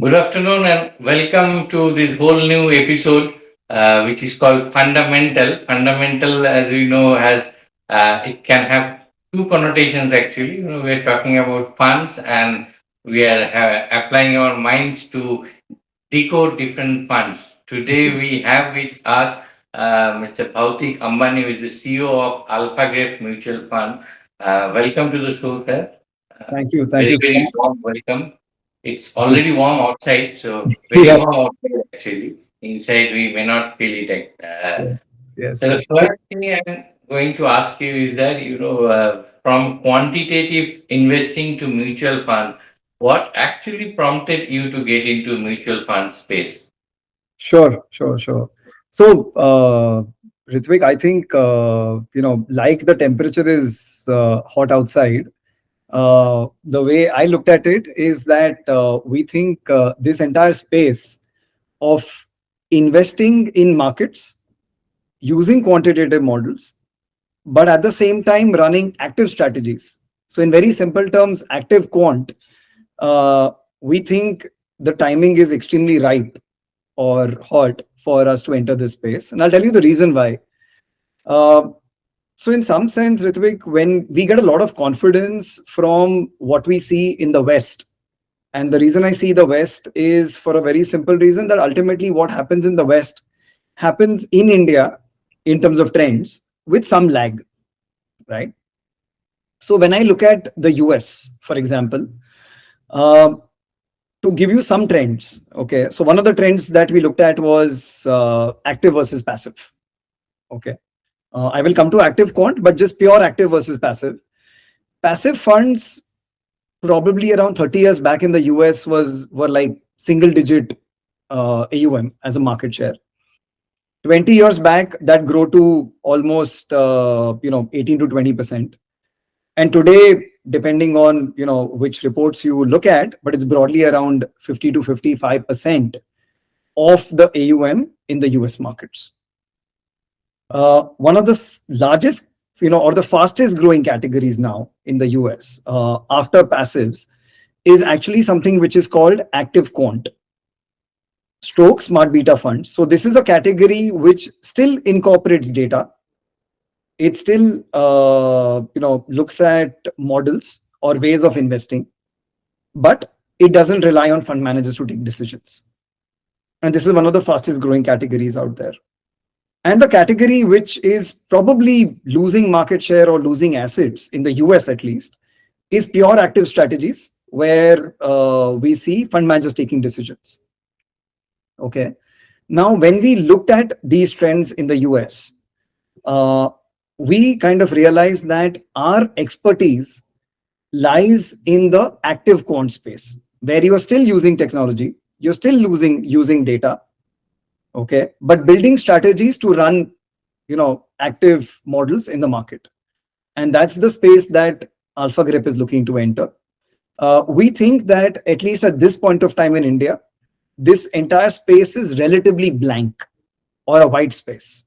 Good afternoon and welcome to this whole new episode, which is called Fundamental. Fundamental, as we know, has it can have two connotations actually. We're talking about funds and we are applying our minds to decode different funds. Today we have with us Mr. Bhautik Ambani, who is the CEO of AlphaGraph Mutual Fund. Welcome to the show, sir. Thank you. Thank Very, you so very much. warm welcome. It's Thank you. already warm outside, so very warm Yes. outside actually. Inside, we may not feel it. Yes. Yes. So the Yes. first thing I'm going to ask you is that, from quantitative investing to mutual fund, what actually prompted you to get into mutual fund space? Sure. Sure. Sure. So, Ritvik, I think like the temperature is hot outside. The way I looked at it is that we think this entire space of investing in markets using quantitative models, but at the same time running active strategies. So, in very simple terms, active quant, uh, we think the timing is extremely ripe or hot for us to enter this space. And I'll tell you the reason why. Uh, so, in some sense, Ritvik, when we get a lot of confidence from what we see in the West, and the reason I see the West is for a very simple reason that ultimately what happens in the West happens in India in terms of trends with some lag, right? So, when I look at the US, for example, uh, to give you some trends, okay, so one of the trends that we looked at was active versus passive. Okay. I will come to active quant, but just pure active versus passive. Passive funds probably around 30 years back in the US were like single digit AUM as a market share. 20 years back, that grew to almost 18 to 20%. And today, depending on which reports you look at, but it's broadly around 50 to 55% of the AUM in the US markets. One of the largest, or the fastest growing categories now in the US after passives is actually something which is called active quant, stroke smart beta funds. So this is a category which still incorporates data. It still, looks at models or ways of investing, but it doesn't rely on fund managers to take decisions. And this is one of the fastest growing categories out there. And the category which is probably losing market share or losing assets in the US at least is pure active strategies where we see fund managers taking decisions. Okay. Now, when we looked at these trends in the US, we kind of realized that our expertise lies in the active quant space where you are still using technology, you're still using data, okay, but building strategies to run active models in the market. And that's the space that AlphaGrip is looking to enter. We think that at least at this point of time in India, this entire space is relatively blank or a white space.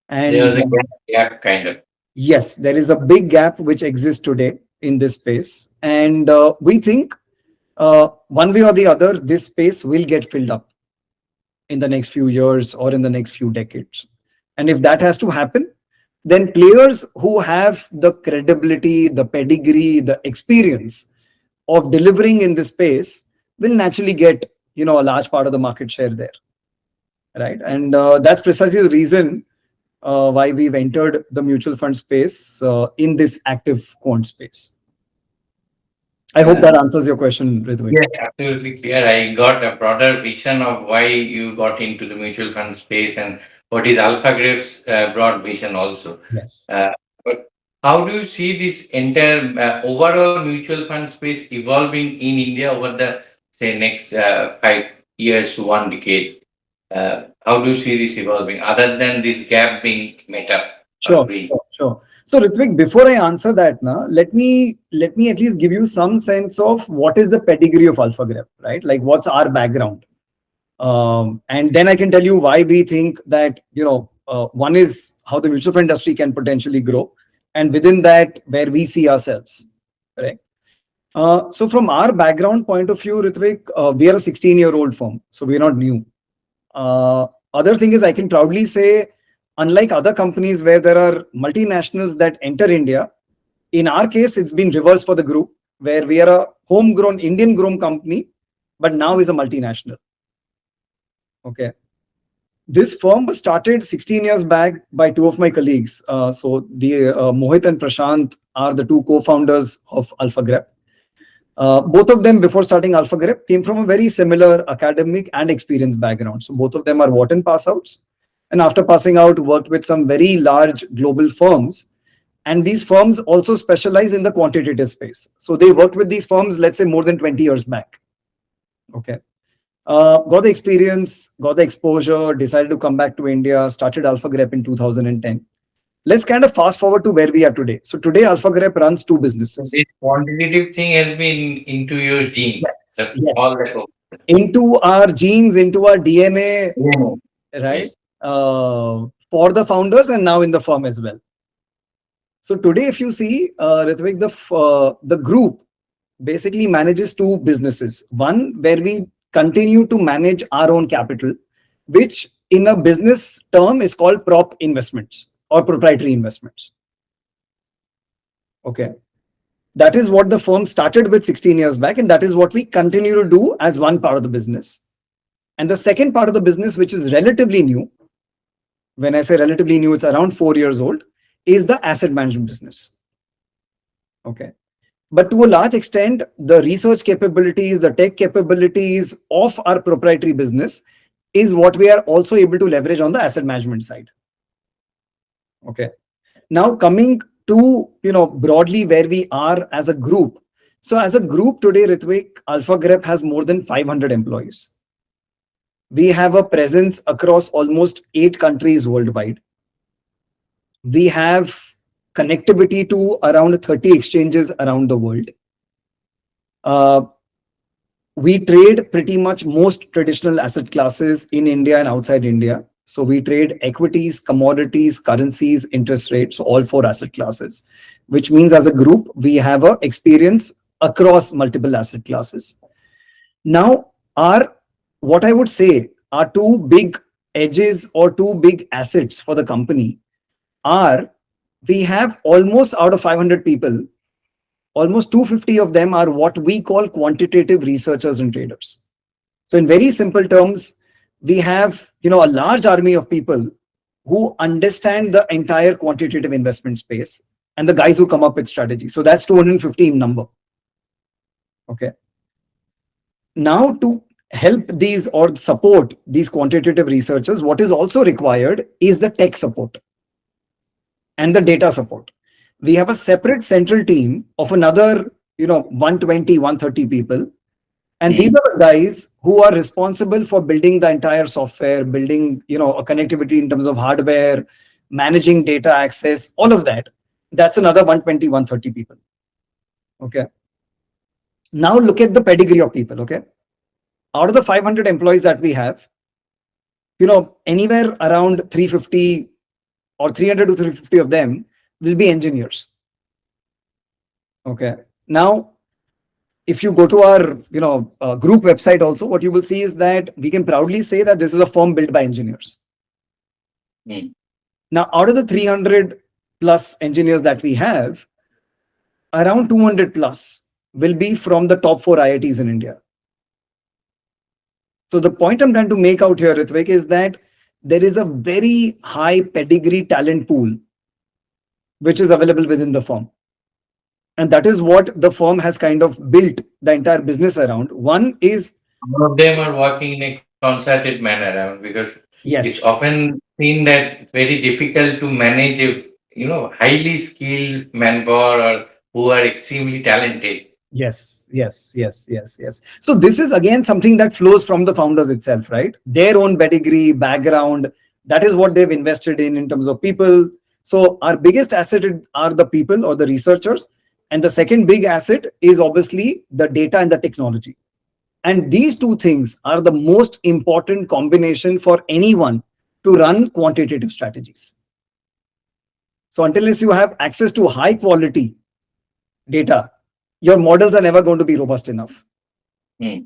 There And was a gap kind of. yes, there is a big gap which exists today in this space. And we think one way or the other, this space will get filled up in the next few years or in the next few decades. And if that has to happen, then players who have the credibility, the pedigree, the experience of delivering in this space will naturally get a large part of the market share there, right? And that's precisely the reason why we've entered the mutual fund space in this active quant space. I hope that answers your question, Ritvik. Yes, absolutely clear. I got a broader vision of why you got into the mutual fund space and what is Alpha Grape's broad vision also. Yes. But how do you see this entire overall mutual fund space evolving in India over the say next 5 years to one decade? How do you see this evolving other than this gap being met up or Sure, bridged? sure, sure. So Ritvik, before I answer that, now let me at least give you some sense of what is the pedigree of AlphaGrep, right? Like what's our background, and then I can tell you why we think that one is how the mutual fund industry can potentially grow, and within that where we see ourselves, right? So from our background point of view, Ritvik, we are a 16-year-old firm, so we're not new. Other thing is, I can proudly say, unlike other companies where there are multinationals that enter India, in our case, it's been reversed for the group, where we are a homegrown Indian-grown company, but now is a multinational. Okay. This firm was started 16 years back by two of my colleagues. So the Mohit and Prashant are the two co-founders of AlphaGrep. Both of them, before starting AlphaGrep, came from a very similar academic and experience background. So both of them are Wharton pass outs. And after passing out, worked with some very large global firms. And these firms also specialize in the quantitative space. So they worked with these firms, let's say, more than 20 years back. Okay. Got the experience, got the exposure, decided to come back to India, started AlphaGrep in 2010. Let's kind of fast forward to where we are today. So today, AlphaGrep runs two So businesses. this quantitative thing has been into your gene. Yes, All yes. that. Into our genes, into our DNA, Yeah. right? Yes. For the founders and now in the firm as well. So today, if you see, Ritvik, the group basically manages two businesses. One where we continue to manage our own capital, which in a business term is called prop investments or proprietary investments. Okay. That is what the firm started with 16 years back, and that is what we continue to do as one part of the business. And the second part of the business, which is relatively new, when I say relatively new, it's around 4 years old, is the asset management business. Okay. But to a large extent, the research capabilities, the tech capabilities of our proprietary business is what we are also able to leverage on the asset management side. Okay. Now coming to, broadly where we are as a group. So as a group today, Ritvik, AlphaGrep has more than 500 employees. We have a presence across almost 8 countries worldwide. We have connectivity to around 30 exchanges around the world. We trade pretty much most traditional asset classes in India and outside India. So we trade equities, commodities, currencies, interest rates, all 4 asset classes, which means as a group, we have a experience across multiple asset classes. Now, what I would say are two big edges or two big assets for the company are we have almost out of 500 people, almost 250 of them are what we call quantitative researchers and traders. So in very simple terms, we have a large army of people who understand the entire quantitative investment space and the guys who come up with strategy. So that's 250 in number. Okay. Now to help these or support these quantitative researchers, what is also required is the tech support and the data support. We have a separate central team of another 120 130 people, and these are the guys who are responsible for building the entire software, building a connectivity in terms of hardware, managing data access, all of that. That's another 120 130 people. Okay. Now look at the pedigree of people. Okay. Out of the 500 employees that we have, anywhere around 350 or 300 to 350 of them will be engineers. Okay. Now, if you go to our group website also, what you will see is that we can proudly say that this is a firm built by engineers. Now, out of the 300 plus engineers that we have, around 200 plus will be from the top 4 IITs in India. So the point I'm trying to make out here, Ritvik, is that there is a very high pedigree talent pool which is available within the firm. And that is what the firm has kind of built the entire business around. One is Some of them are working in a concerted manner because it's yes, often seen that it's very difficult to manage a highly skilled manpower or who are extremely talented. yes, yes, yes, yes, yes. So this is again something that flows from the founders itself, right? Their own pedigree, background, that is what they've invested in terms of people. So our biggest asset are the people or the researchers. And the second big asset is obviously the data and the technology. And these two things are the most important combination for anyone to run quantitative strategies. So until you have access to high quality data, your models are never going to be robust enough. Hmm.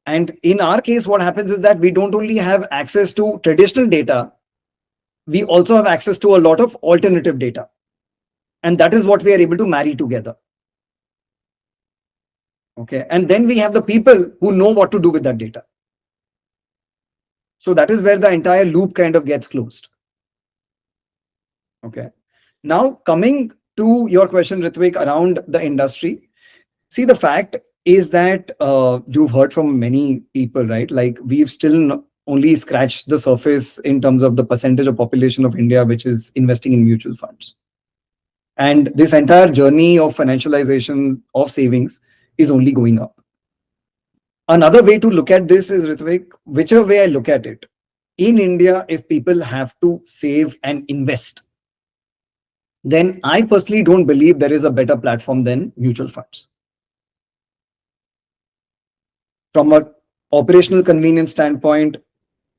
And in our case, what happens is that we don't only have access to traditional data, we also have access to a lot of alternative data. And that is what we are able to marry together. Okay. And then we have the people who know what to do with that data. So that is where the entire loop kind of gets closed. Okay. Now, coming to your question, Ritvik, around the industry, see, the fact is that you've heard from many people, right? Like, we've still only scratched the surface in terms of the percentage of population of India which is investing in mutual funds. And this entire journey of financialization of savings is only going up. Another way to look at this is, Ritvik, whichever way I look at it, in India, if people have to save and invest, then I personally don't believe there is a better platform than mutual funds. From a operational convenience standpoint,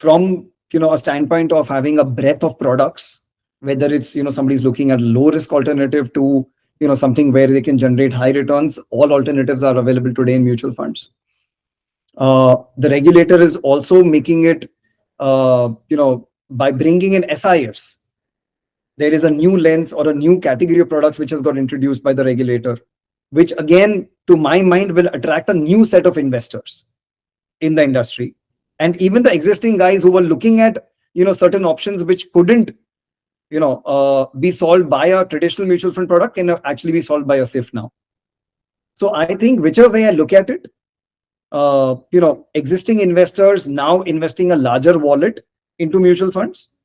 from a standpoint of having a breadth of products, whether it's somebody's looking at low risk alternative to something where they can generate high returns, all alternatives are available today in mutual funds. The regulator is also making it, by bringing in SIFs, there is a new lens or a new category of products which has got introduced by the regulator, which again, to my mind, will attract a new set of investors in the industry. And even the existing guys who were looking at certain options which couldn't be solved by a traditional mutual fund product can actually be solved by a SIF now. So I think whichever way I look at it, existing investors now investing a larger wallet into mutual funds,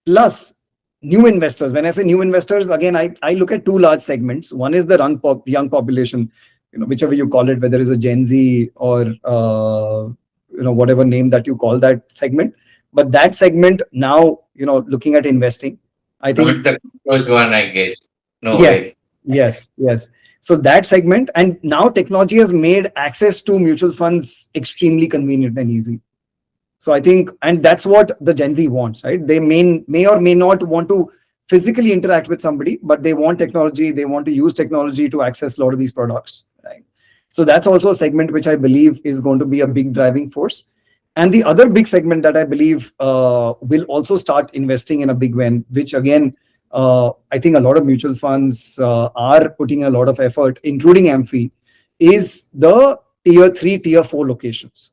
plus new investors. When I say new investors, again, I look at two large segments. One is the young population, whichever you call it, whether it's a Gen Z or whatever name that you call that segment. But that segment now, looking at investing, I Not think, the close one, I guess. No yes, way. yes. So that segment, and now technology has made access to mutual funds extremely convenient and easy. So I think, and that's what the Gen Z wants, right? They may or may not want to physically interact with somebody, but they want technology. They want to use technology to access a lot of these products, right? So that's also a segment which I believe is going to be a big driving force. And the other big segment that I believe will also start investing in a big way, which again, I think a lot of mutual funds are putting a lot of effort, including Amphi, is the tier 3, tier 4 locations.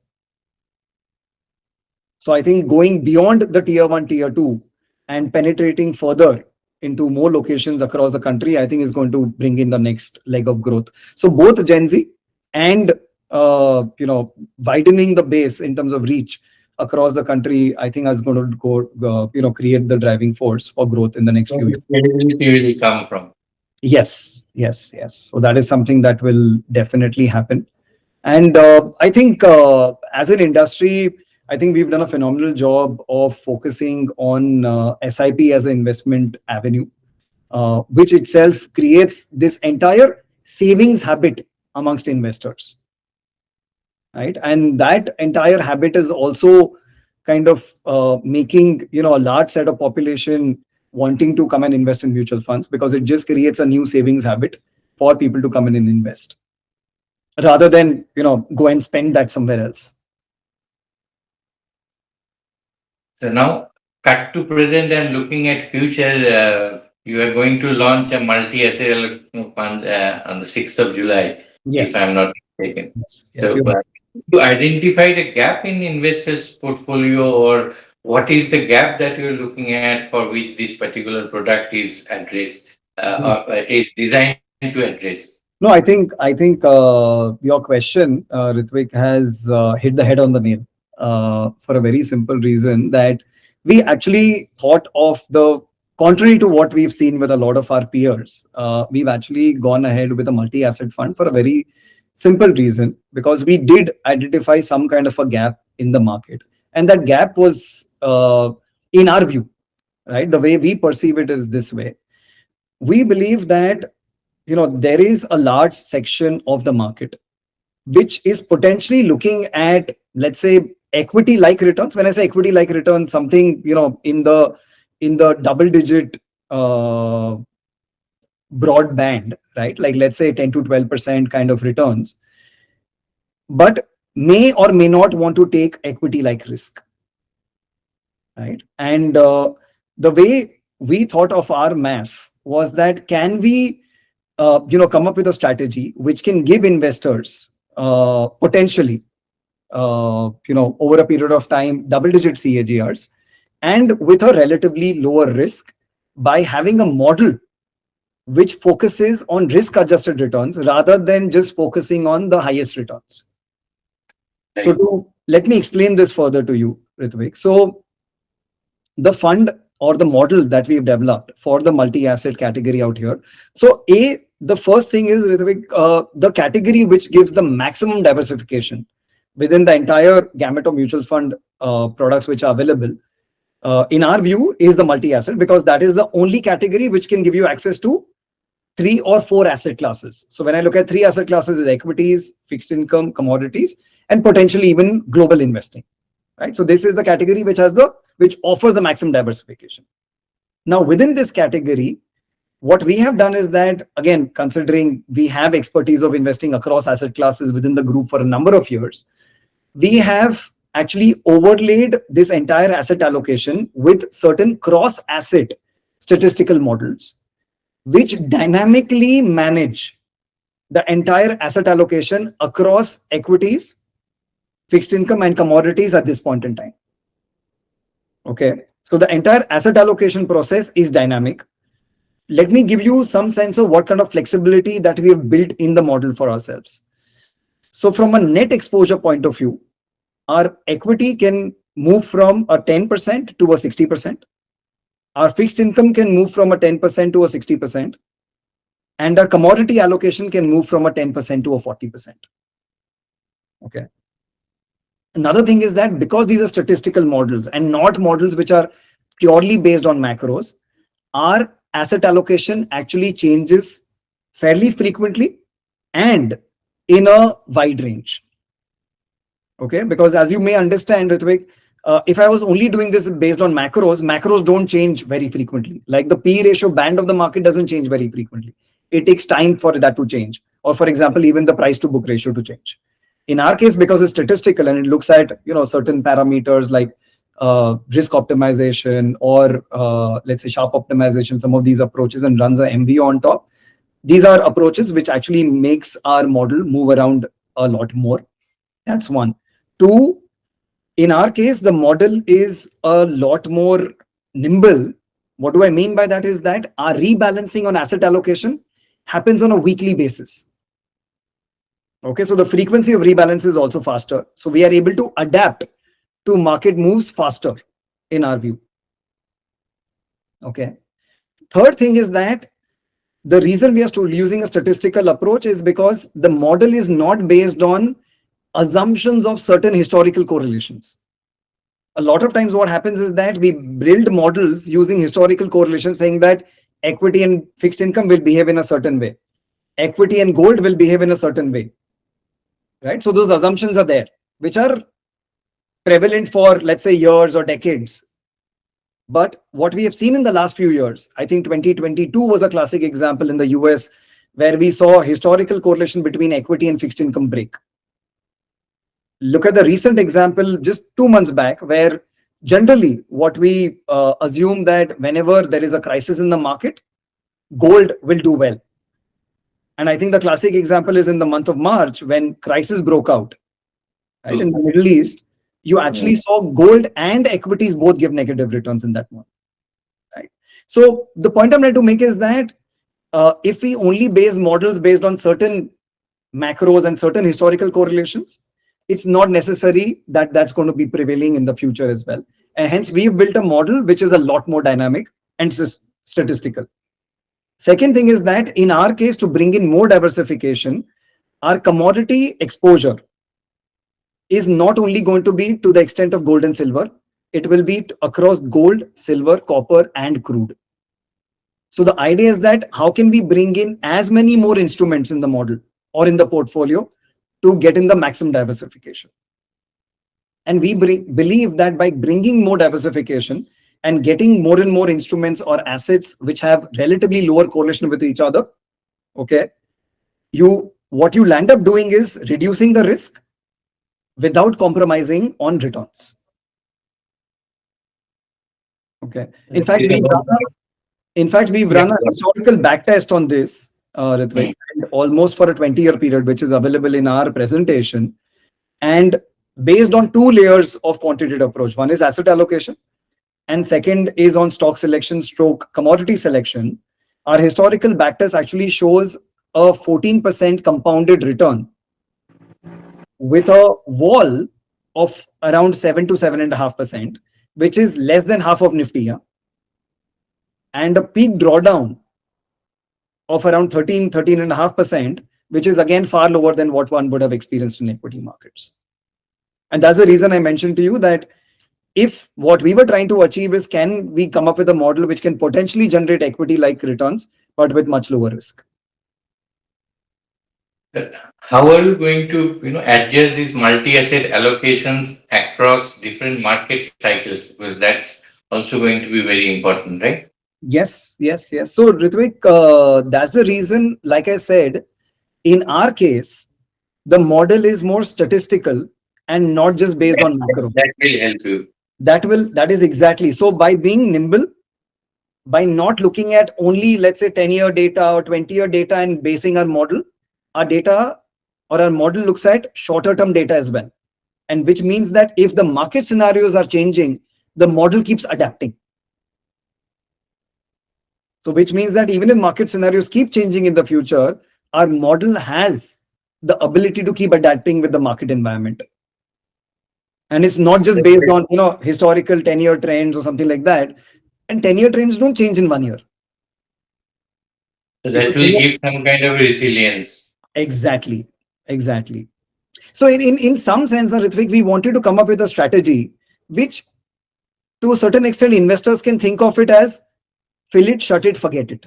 So I think going beyond the tier 1, tier 2 and penetrating further into more locations across the country, I think is going to bring in the next leg of growth. So both Gen Z and widening the base in terms of reach across the country, I think is going to go create the driving force for growth in the next few years. Where did it really come from? Yes. So that is something that will definitely happen. And I think as an industry, I think we've done a phenomenal job of focusing on SIP as an investment avenue, which itself creates this entire savings habit amongst investors, right? And that entire habit is also kind of making a large set of population wanting to come and invest in mutual funds, because it just creates a new savings habit for people to come in and invest rather than go and spend that somewhere else. So now, cut to present and looking at future, you are going to launch a multi-SL fund on the 6th of July, if Yes. I'm not mistaken. Yes, So, you're right. you identified a gap in investors' portfolio, or what is the gap that you're looking at for which this particular product is addressed, or is designed to address? No, I think your question, Ritvik, has hit the head on the nail for a very simple reason that we actually thought of the contrary to what we've seen with a lot of our peers. We've actually gone ahead with a multi-asset fund for a very simple reason, because we did identify some kind of a gap in the market, and that gap was, in our view, right? The way we perceive it is this way. We believe that there is a large section of the market which is potentially looking at, let's say, equity like returns. When I say equity like returns, something in the double digit broad band, right? Like let's say 10 to 12% kind of returns, but may or may not want to take equity like risk, right? And the way we thought of our math was that can we come up with a strategy which can give investors potentially over a period of time double-digit CAGRs, and with a relatively lower risk, by having a model which focuses on risk-adjusted returns rather than just focusing on the highest returns. So Right. let me explain this further to you, Ritvik. So the fund or the model that we've developed for the multi-asset category out here. So the first thing is, Ritvik, the category which gives the maximum diversification within the entire gamut of mutual fund products which are available, in our view, is the multi-asset, because that is the only category which can give you access to 3 or 4 asset classes. So when I look at 3 asset classes, is equities, fixed income, commodities, and potentially even global investing. Right. So this is the category which offers the maximum diversification. Now, within this category, what we have done is that, again, considering we have expertise of investing across asset classes within the group for a number of years, we have actually overlaid this entire asset allocation with certain cross asset statistical models, which dynamically manage the entire asset allocation across equities, fixed income, and commodities at this point in time. Okay. So the entire asset allocation process is dynamic. Let me give you some sense of what kind of flexibility that we have built in the model for ourselves. So from a net exposure point of view, our equity can move from a 10% to a 60%. Our fixed income can move from a 10% to a 60%. And our commodity allocation can move from a 10% to a 40%. Okay. Another thing is that because these are statistical models and not models which are purely based on macros, our asset allocation actually changes fairly frequently and in a wide range. Okay, because as you may understand, Ritvik, if I was only doing this based on macros don't change very frequently. Like the P ratio band of the market doesn't change very frequently. It takes time for that to change. Or for example, even the price to book ratio to change. In our case, because it's statistical and it looks at certain parameters like risk optimization or let's say sharp optimization, some of these approaches, and runs a MBO on top. These are approaches which actually makes our model move around a lot more. That's one. Two, in our case, the model is a lot more nimble. What do I mean by that is that our rebalancing on asset allocation happens on a weekly basis. Okay, so the frequency of rebalance is also faster. So we are able to adapt to market moves faster in our view. Okay. Third thing is that the reason we are still using a statistical approach is because the model is not based on assumptions of certain historical correlations. A lot of times what happens is that we build models using historical correlations saying that equity and fixed income will behave in a certain way. Equity and gold will behave in a certain way. Right? So those assumptions are there, which are prevalent for, let's say, years or decades. But what we have seen in the last few years, I think 2022 was a classic example in the US, where we saw historical correlation between equity and fixed income break. Look at the recent example just 2 months back, where generally what we assume that whenever there is a crisis in the market, gold will do well. And I think the classic example is in the month of March when crisis broke out, right? In the Middle East, you actually saw gold and equities both give negative returns in that month, right? So the point I'm trying to make is that if we only base models based on certain macros and certain historical correlations, it's not necessary that that's going to be prevailing in the future as well. And hence we've built a model which is a lot more dynamic and statistical. Second thing is that in our case, to bring in more diversification, our commodity exposure is not only going to be to the extent of gold and silver, it will be across gold, silver, copper, and crude. So the idea is that how can we bring in as many more instruments in the model or in the portfolio to get in the maximum diversification. And we believe that by bringing more diversification and getting more and more instruments or assets which have relatively lower correlation with each other, okay, what you land up doing is reducing the risk without compromising on returns. Okay. In fact, Speaking about we've yeah, run a historical back test on this, Ritvik, and almost for a 20-year period, which is available in our presentation. And based on two layers of quantitative approach, one is asset allocation, and second is on stock selection stroke commodity selection. Our historical backtest actually shows a 14% compounded return with a wall of around 7 to 7.5%, which is less than half of Nifty, yeah? And a peak drawdown of around 13.5%, which is again far lower than what one would have experienced in equity markets. And that's the reason I mentioned to you that if what we were trying to achieve is, can we come up with a model which can potentially generate equity-like returns, but with much lower risk? how are you going to adjust these multi-asset allocations across different market cycles? Because that's also going to be very important, right? Yes. So, Ritvik, that's the reason, like I said, in our case, the model is more statistical and not just based on macro. That will help you. That is exactly. So by being nimble, by not looking at only, let's say, 10-year data or 20-year data and basing our model, our data or our model looks at shorter term data as well. And which means that if the market scenarios are changing, the model keeps adapting. So which means that even if market scenarios keep changing in the future, our model has the ability to keep adapting with the market environment. And it's not just based on historical 10-year trends or something like that. And 10-year trends don't change in 1 year. So that will give some kind of resilience. Exactly. So in some sense, Ritvik, we wanted to come up with a strategy which, to a certain extent, investors can think of it as fill it, shut it, forget it.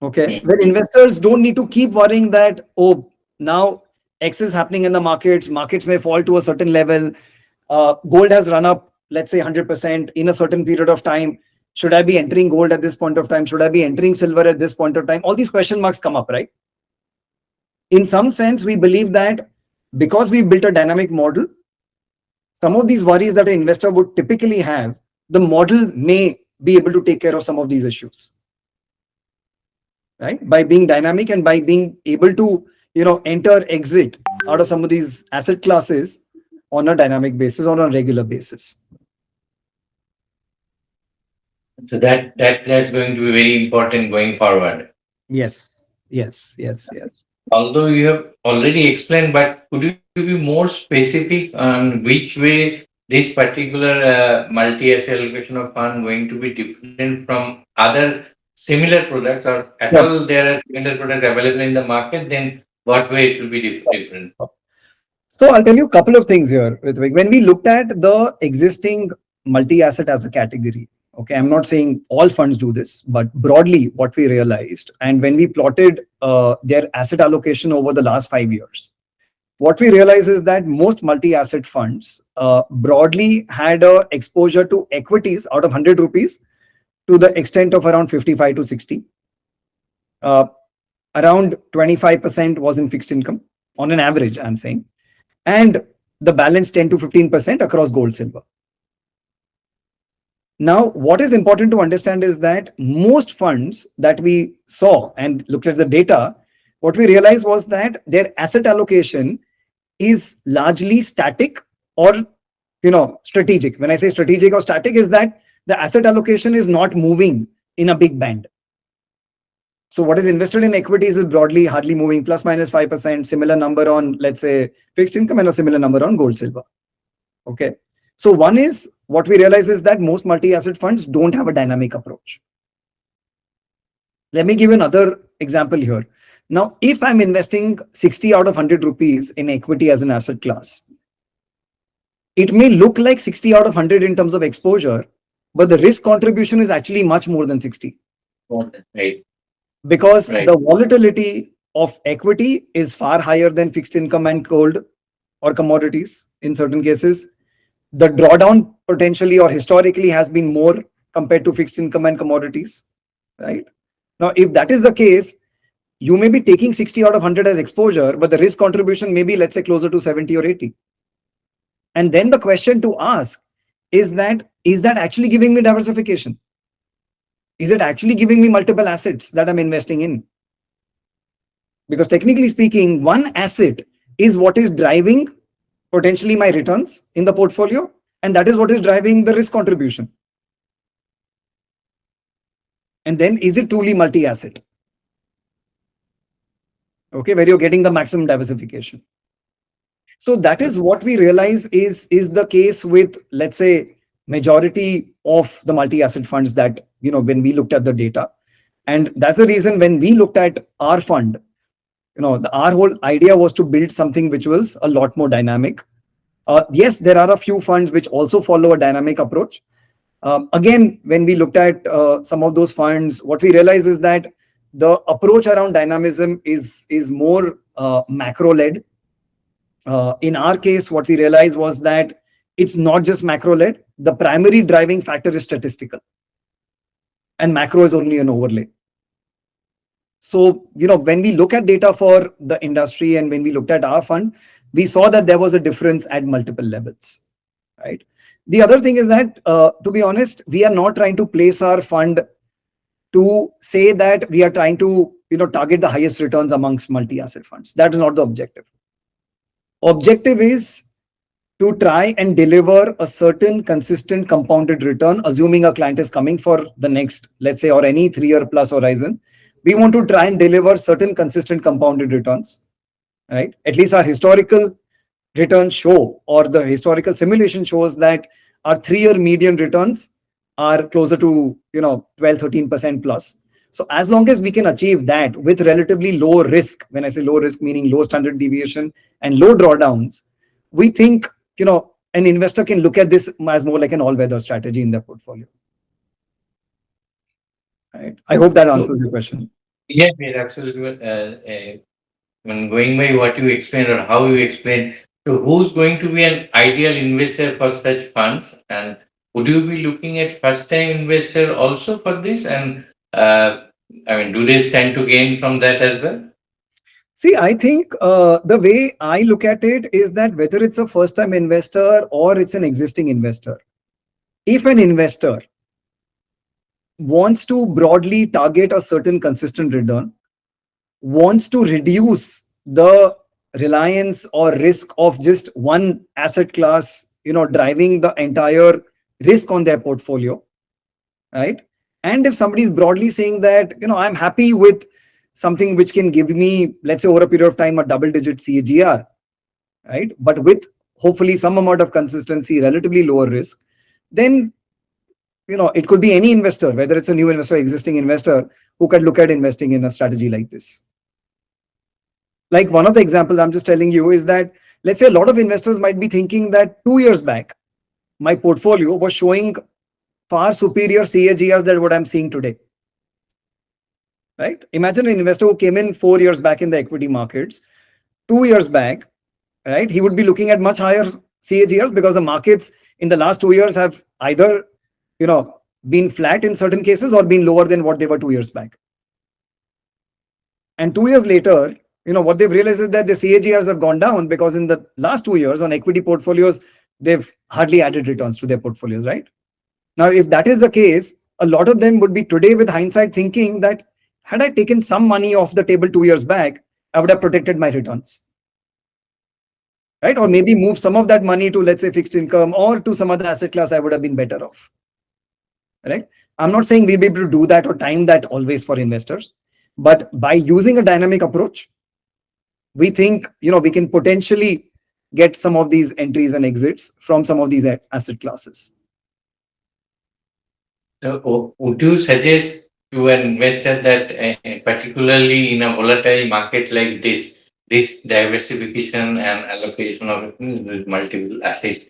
Okay. Where investors don't need to keep worrying that, oh, now X is happening in the markets may fall to a certain level. Gold has run up, let's say 100% in a certain period of time. Should I be entering gold at this point of time? Should I be entering silver at this point of time? All these question marks come up, right? In some sense, we believe that because we built a dynamic model, some of these worries that an investor would typically have, the model may be able to take care of some of these issues, right? By being dynamic and by being able to, enter, exit out of some of these asset classes on a dynamic basis or on a regular basis. So that's going to be very important going forward. Yes. Although you have already explained, but could you be more specific on which way this particular multi-asset allocation of fund going to be different from other similar products, or at all there are similar products available in the market? Then what way it will be different? So I'll tell you a couple of things here, Ritvik. When we looked at the existing multi-asset as a category, okay, I'm not saying all funds do this, but broadly what we realized, and when we plotted their asset allocation over the last 5 years, what we realize is that most multi-asset funds broadly had a exposure to equities out of 100 rupees to the extent of around 55 to 60. Around 25% was in fixed income on an average, I'm saying, and the balance 10 to 15% across gold, silver. Now, what is important to understand is that most funds that we saw and looked at the data, what we realized was that their asset allocation is largely static or strategic. When I say strategic or static, is that the asset allocation is not moving in a big band. So what is invested in equities is broadly hardly moving, plus minus 5%, similar number on, let's say, fixed income, and a similar number on gold, silver. Okay. So one is, what we realize is that most multi-asset funds don't have a dynamic approach. Let me give you another example here. Now, if I'm investing 60 out of 100 rupees in equity as an asset class, it may look like 60 out of 100 in terms of exposure, but the risk contribution is actually much more than 60. Right. Because the volatility of equity is far higher than fixed income and gold or commodities in certain cases. The drawdown potentially or historically has been more compared to fixed income and commodities, right? Now, if that is the case, you may be taking 60 out of 100 as exposure, but the risk contribution may be, let's say, closer to 70 or 80. And then the question to ask is that actually giving me diversification? Is it actually giving me multiple assets that I'm investing in? Because technically speaking, one asset is what is driving potentially my returns in the portfolio, and that is what is driving the risk contribution. And then is it truly multi-asset? Okay, where you're getting the maximum diversification. So that is what we realize is the case with, let's say, majority of the multi-asset funds that, when we looked at the data. And that's the reason when we looked at our fund, our whole idea was to build something which was a lot more dynamic. Yes, there are a few funds which also follow a dynamic approach. Again, when we looked at some of those funds, what we realize is that the approach around dynamism is more macro-led. In our case, what we realized was that it's not just macro-led. The primary driving factor is statistical, and macro is only an overlay. So, when we look at data for the industry and when we looked at our fund, we saw that there was a difference at multiple levels, right? The other thing is that, to be honest, we are not trying to place our fund to say that we are trying to, target the highest returns amongst multi-asset funds. That is not the objective. Objective is to try and deliver a certain consistent compounded return, assuming a client is coming for the next, let's say, or any 3-year plus horizon. We want to try and deliver certain consistent compounded returns, right? At least our historical returns show, or the historical simulation shows that our 3-year median returns are closer to 12-13% plus. So as long as we can achieve that with relatively low risk, when I say low risk, meaning low standard deviation and low drawdowns, we think an investor can look at this as more like an all-weather strategy in their portfolio. Right. I hope that answers your question. Yes, absolutely. When going by what you explained or how you explained, so who's going to be an ideal investor for such funds? And would you be looking at first-time investor also for this? And do they stand to gain from that as well? See, I think the way I look at it is that whether it's a first-time investor or it's an existing investor, if an investor wants to broadly target a certain consistent return, wants to reduce the reliance or risk of just one asset class, driving the entire risk on their portfolio, right? And if somebody is broadly saying that, I'm happy with something which can give me, let's say, over a period of time, a double-digit CAGR, right? But with hopefully some amount of consistency, relatively lower risk, then it could be any investor, whether it's a new investor or existing investor, who can look at investing in a strategy like this. Like one of the examples I'm just telling you is that, let's say a lot of investors might be thinking that 2 years back, my portfolio was showing far superior CAGRs than what I'm seeing today. Right? Imagine an investor who came in 4 years back in the equity markets, 2 years back, right? He would be looking at much higher CAGRs because the markets in the last 2 years have either, been flat in certain cases or been lower than what they were 2 years back. And 2 years later, what they've realized is that the CAGRs have gone down because in the last 2 years on equity portfolios, they've hardly added returns to their portfolios, right? Now, if that is the case, a lot of them would be today with hindsight thinking that had I taken some money off the table 2 years back, I would have protected my returns, right? Or maybe move some of that money to, let's say, fixed income or to some other asset class, I would have been better off, right? I'm not saying we'll be able to do that or time that always for investors, but by using a dynamic approach, we think, we can potentially get some of these entries and exits from some of these asset classes. Would you suggest to an investor that, particularly in a volatile market like this diversification and allocation of with multiple assets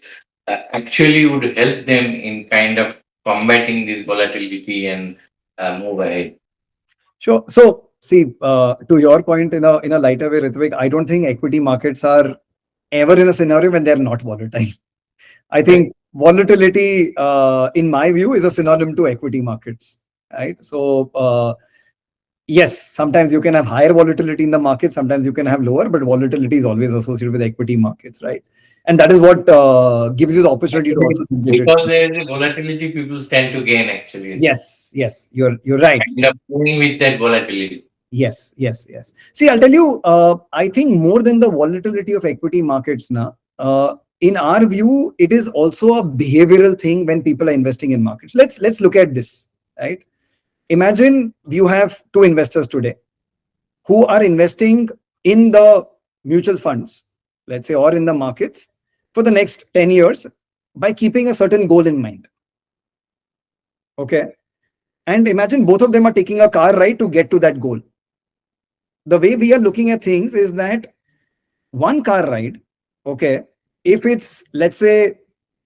actually would help them in kind of combating this volatility and move ahead? Sure. So, see, to your point, in a lighter way, Ritvik, I don't think equity markets are ever in a scenario when they're not volatile. I think volatility, in my view, is a synonym to equity markets, right? So, yes, sometimes you can have higher volatility in the market, sometimes you can have lower, but volatility is always associated with equity markets, right? And that is what gives you the opportunity to also think it. Because there is a volatility, people stand to gain actually. Yes, yes, you're right. End up going with that volatility. Yes, yes, yes. See, I'll tell you, I think more than the volatility of equity markets now, in our view, it is also a behavioral thing when people are investing in markets. Let's look at this, right? Imagine you have two investors today who are investing in the mutual funds, let's say, or in the markets for the next 10 years by keeping a certain goal in mind. Okay. And imagine both of them are taking a car ride to get to that goal. The way we are looking at things is that one car ride, okay, if it's, let's say,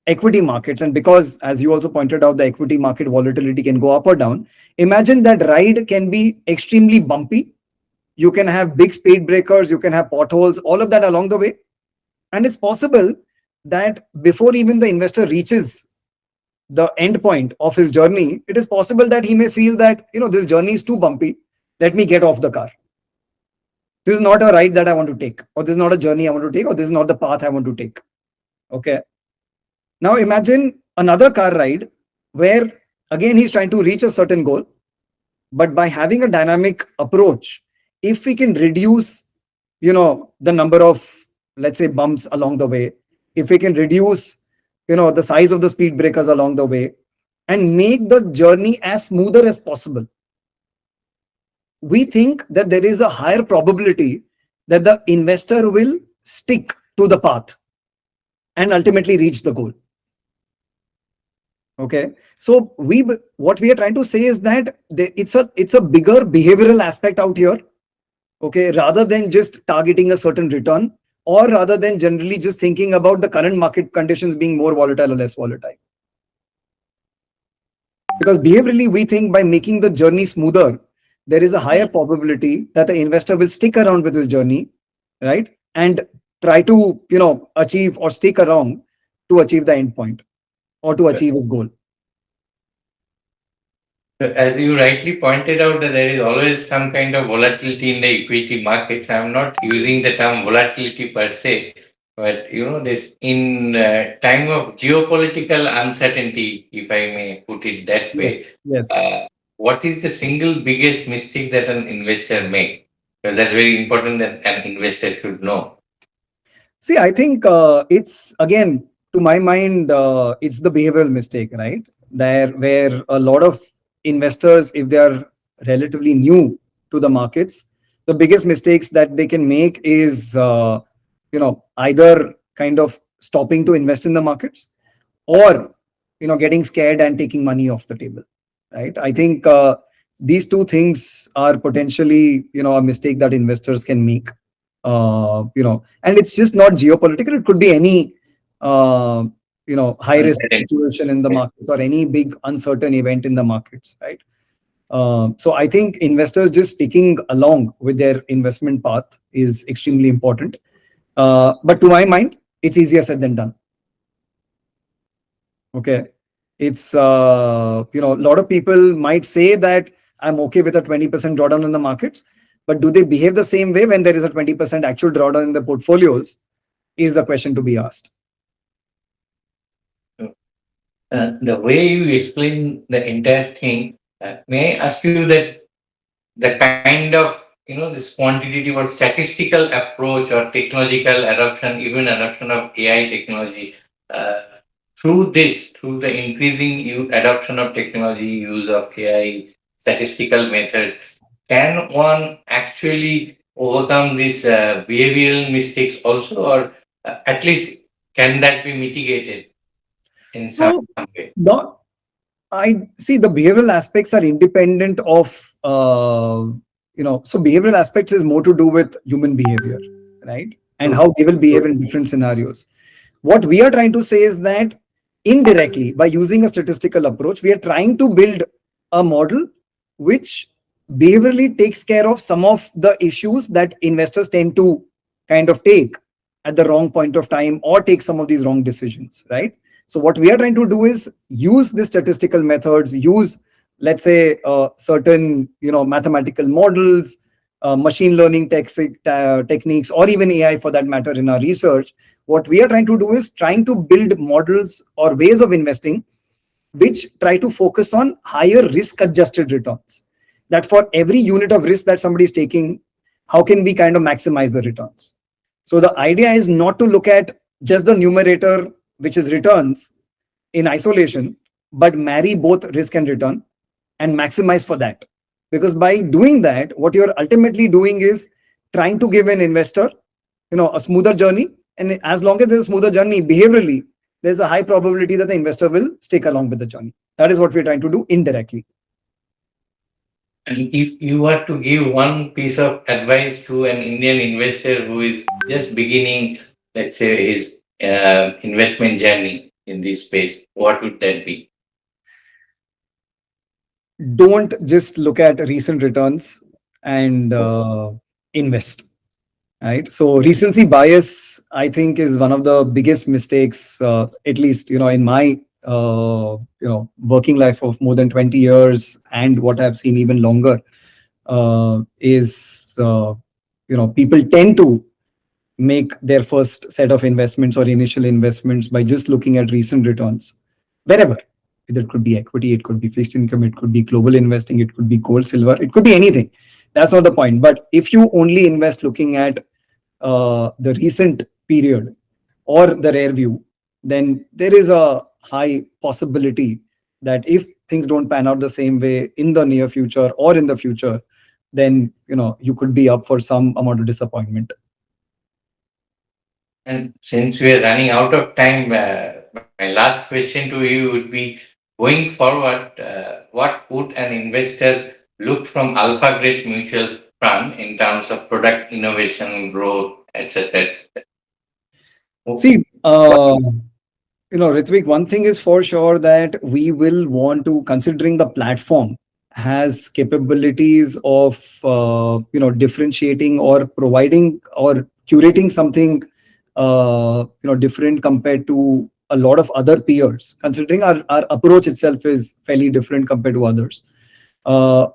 equity markets, and because, as you also pointed out, the equity market volatility can go up or down, imagine that ride can be extremely bumpy. You can have big speed breakers, you can have potholes, all of that along the way. And it's possible that before even the investor reaches the end point of his journey, it is possible that he may feel that, this journey is too bumpy. Let me get off the car. This is not a ride that I want to take, or this is not a journey I want to take, or this is not the path I want to take. Okay. Now imagine another car ride where again he's trying to reach a certain goal, but by having a dynamic approach, if we can reduce, the number of, let's say, bumps along the way, if we can reduce, the size of the speed breakers along the way, and make the journey as smoother as possible, we think that there is a higher probability that the investor will stick to the path and ultimately reach the goal. Okay, so what we are trying to say is that it's a bigger behavioral aspect out here. Okay, rather than just targeting a certain return, or rather than generally just thinking about the current market conditions being more volatile or less volatile. Because behaviorally, we think by making the journey smoother, there is a higher probability that the investor will stick around with his journey, right? And try to, achieve or stick around to achieve the end point or to achieve his goal. As you rightly pointed out, that there is always some kind of volatility in the equity markets. I'm not using the term volatility per se, but this in time of geopolitical uncertainty, if I may put it that way. Yes. What is the single biggest mistake that an investor make? Because that's very important that an investor should know. See, I think it's, again, to my mind, it's the behavioral mistake, right? Where a lot of investors, if they are relatively new to the markets, the biggest mistakes that they can make is, either kind of stopping to invest in the markets, or, getting scared and taking money off the table, right? I think these two things are potentially, a mistake that investors can make. And it's just not geopolitical. It could be any, high risk situation in the markets, or any big uncertain event in the markets, right? So I think investors just sticking along with their investment path is extremely important. But to my mind, it's easier said than done. Okay. It's, a lot of people might say that I'm okay with a 20% drawdown in the markets, but do they behave the same way when there is a 20% actual drawdown in the portfolios, is the question to be asked. The way you explain the entire thing, may I ask you that the kind of this quantitative or statistical approach or technological adoption, even adoption of AI technology, through the increasing adoption of technology, use of AI, statistical methods, can one actually overcome these behavioral mistakes also, or at least can that be mitigated in some way? No, I see the behavioral aspects are independent of, so behavioral aspects is more to do with human behavior, right? And how they will behave in different scenarios. What we are trying to say is that indirectly, by using a statistical approach, we are trying to build a model which behaviorally takes care of some of the issues that investors tend to kind of take at the wrong point of time, or take some of these wrong decisions, right? So what we are trying to do is use the statistical methods, use, let's say, certain mathematical models, machine learning techniques, or even AI for that matter in our research. What we are trying to do is trying to build models or ways of investing which try to focus on higher risk adjusted returns. That for every unit of risk that somebody is taking, how can we kind of maximize the returns? So the idea is not to look at just the numerator, which is returns, in isolation, but marry both risk and return and maximize for that. Because by doing that, what you're ultimately doing is trying to give an investor, a smoother journey. And as long as there's a smoother journey behaviorally, there's a high probability that the investor will stick along with the journey. That is what we're trying to do indirectly. And if you were to give one piece of advice to an Indian investor who is just beginning, let's say, his investment journey in this space, what would that be? Don't just look at recent returns and invest. Right. So recency bias, I think, is one of the biggest mistakes, at least, in my, working life of more than 20 years and what I've seen even longer, is, people tend to make their first set of investments or initial investments by just looking at recent returns, wherever. Either it could be equity, it could be fixed income, it could be global investing, it could be gold, silver, it could be anything. That's not the point. But if you only invest looking at the recent period or the rear view, then there is a high possibility that if things don't pan out the same way in the near future or in the future, then you could be up for some amount of disappointment. And since we are running out of time, my last question to you would be, going forward, what would an investor look from Alpha Grade Mutual Fund in terms of product innovation, growth, etc., etc.? See, Ritvik, one thing is for sure that we will want to, considering the platform has capabilities of, differentiating or providing or curating something, different compared to a lot of other peers, considering our approach itself is fairly different compared to others.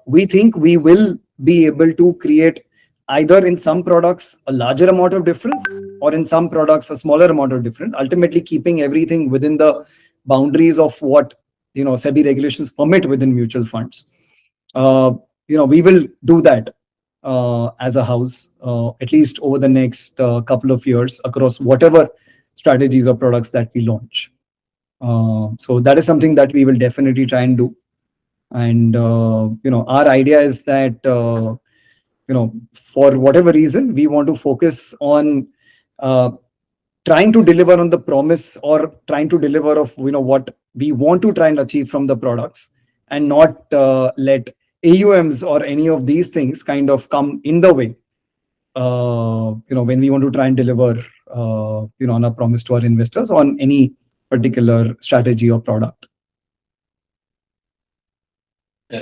We think we will be able to create either in some products a larger amount of difference or in some products a smaller amount of difference, ultimately keeping everything within the boundaries of what SEBI regulations permit within mutual funds. We will do that as a house, at least over the next couple of years across whatever strategies or products that we launch. So that is something that we will definitely try and do. And our idea is that for whatever reason we want to focus on trying to deliver on the promise or trying to deliver of what we want to try and achieve from the products, and not let AUMs or any of these things kind of come in the way when we want to try and deliver on a promise to our investors on any particular strategy or product.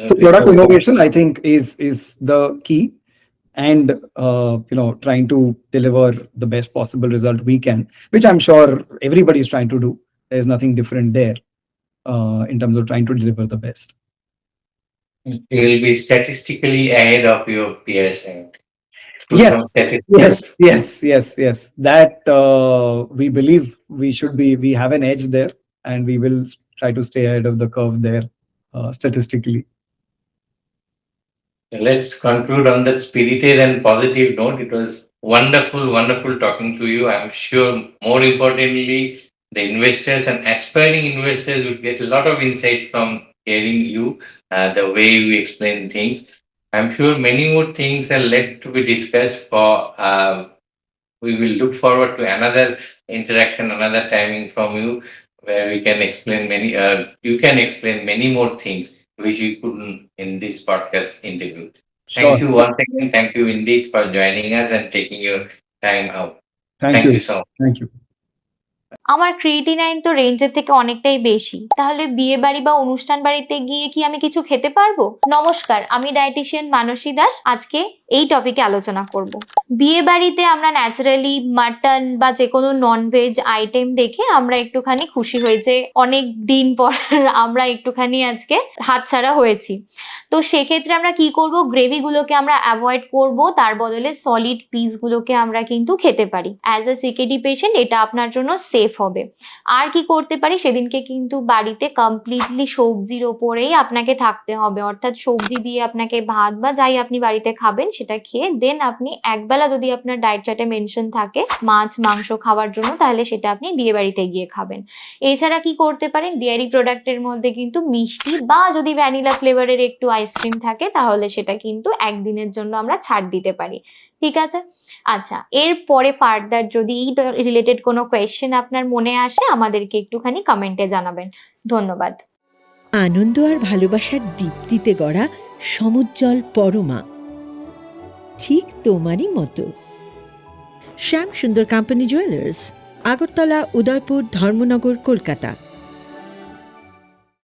So product innovation, I think, is the key, and trying to deliver the best possible result we can, which I'm sure everybody is trying to do. There's nothing different there in terms of trying to deliver the best. You will be statistically ahead of your peers. And Yes, yes. That we believe we should be. We have an edge there, and we will try to stay ahead of the curve there statistically. Let's conclude on that spirited and positive note. It was wonderful, wonderful talking to you. I'm sure, more importantly, the investors and aspiring investors will get a lot of insight from hearing you, the way you explain things. I'm sure many more things are left to be discussed. We will look forward to another interaction, another timing from you, where we can explain you can explain many more things which you couldn't in this podcast interview. Thank Sure. you once again. Thank you indeed for joining us and taking your time out. Thank Thank you you. so much. Thank you. আমার creatinine তো রেঞ্জের থেকে অনেকটাই বেশি, তাহলে বিয়ে বাড়ি বা অনুষ্ঠান বাড়িতে গিয়ে কি আমি কিছু খেতে পারবো? নমস্কার, আমি ডায়েটিশিয়ান মানসী দাস। আজকে এই টপিকে আলোচনা করব। বিয়ে বাড়িতে আমরা ন্যাচারালি মাটন বা যে কোনো ননভেজ আইটেম দেখে আমরা একটুখানি খুশি হয়ে যে অনেক দিন পর আমরা একটুখানি আজকে হাতছাড়া হয়েছি। তো সেক্ষেত্রে আমরা কি করব, গ্রেভিগুলোকে আমরা অ্যাভয়েড করব, তার বদলে সলিড পিসগুলোকে আমরা কিন্তু খেতে পারি। অ্যাজ এ সিকেডি পেশেন্ট এটা আপনার জন্য সেফ হবে। আর কি করতে পারি, সেদিনকে কিন্তু বাড়িতে কমপ্লিটলি সবজির ওপরেই আপনাকে থাকতে হবে, অর্থাৎ সবজি দিয়ে আপনাকে ভাত বা যাই আপনি বাড়িতে খাবেন সেটা খেয়ে দেন আপনি একবেলা যদি আপনার ডায়েট চার্টে মেনশন থাকে মাছ মাংস খাওয়ার জন্য, তাহলে সেটা আপনি বিয়ে বাড়িতে গিয়ে খাবেন। এছাড়া কি করতে পারেন, ডেয়ারি প্রোডাক্টের মধ্যে কিন্তু মিষ্টি বা যদি ভ্যানিলা ফ্লেভারের একটু আইসক্রিম থাকে তাহলে সেটা কিন্তু একদিনের জন্য আমরা ছাড় দিতে পারি। ঠিক আছে? আচ্ছা, এরপরে ফার্দার যদি এই রিলেটেড কোনো কোয়েশ্চেন আপনার মনে আসে আমাদেরকে একটুখানি কমেন্টে জানাবেন। ধন্যবাদ। আনন্দ আর ভালোবাসার দীপ্তিতে গড়া সমুজ্জ্বল পরমা, ঠিক তোমারই মতো। শ্যাম সুন্দর কোম্পানি জুয়েলার্স, আগরতলা, উদয়পুর, ধর্মনগর, কলকাতা।